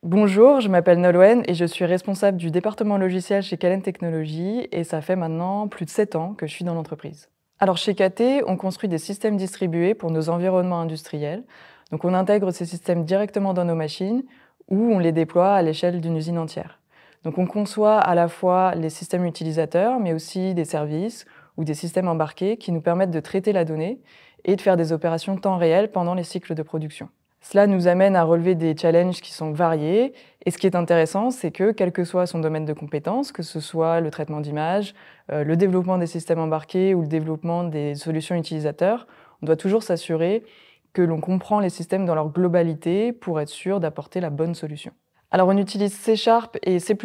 Bonjour, je m'appelle Nolwenn et je suis responsable du département logiciel chez Calen Technologies et ça fait maintenant plus de 7 ans que je suis dans l'entreprise. Alors chez KT, on construit des systèmes distribués pour nos environnements industriels. Donc on intègre ces systèmes directement dans nos machines ou on les déploie à l'échelle d'une usine entière. Donc on conçoit à la fois les systèmes utilisateurs mais aussi des services ou des systèmes embarqués qui nous permettent de traiter la donnée et de faire des opérations temps réel pendant les cycles de production. Cela nous amène à relever des challenges qui sont variés. Et ce qui est intéressant, c'est que, quel que soit son domaine de compétence, que ce soit le traitement d'images, le développement des systèmes embarqués ou le développement des solutions utilisateurs, on doit toujours s'assurer que l'on comprend les systèmes dans leur globalité pour être sûr d'apporter la bonne solution. Alors on utilise C# et C++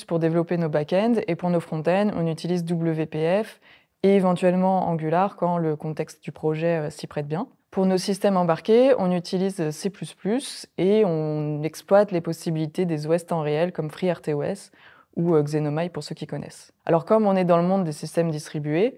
pour développer nos back-ends et pour nos front-ends, on utilise WPF et éventuellement Angular quand le contexte du projet s'y prête bien. Pour nos systèmes embarqués, on utilise C++ et on exploite les possibilités des OS temps réel comme FreeRTOS ou Xenomai pour ceux qui connaissent. Alors comme on est dans le monde des systèmes distribués,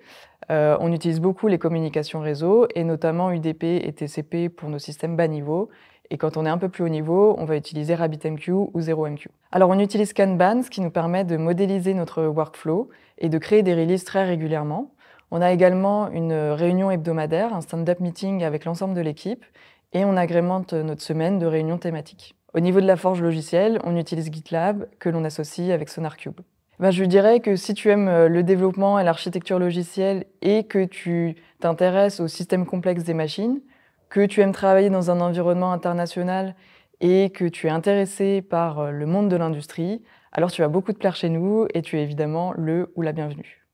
on utilise beaucoup les communications réseau et notamment UDP et TCP pour nos systèmes bas niveau. Et quand on est un peu plus haut niveau, on va utiliser RabbitMQ ou ZeroMQ. Alors on utilise Kanban, ce qui nous permet de modéliser notre workflow et de créer des releases très régulièrement. On a également une réunion hebdomadaire, un stand-up meeting avec l'ensemble de l'équipe, et on agrémente notre semaine de réunions thématiques. Au niveau de la forge logicielle, on utilise GitLab, que l'on associe avec SonarCube. Je dirais que si tu aimes le développement et l'architecture logicielle et que tu t'intéresses au système complexe des machines, que tu aimes travailler dans un environnement international et que tu es intéressé par le monde de l'industrie, alors tu vas beaucoup te plaire chez nous et tu es évidemment le ou la bienvenue.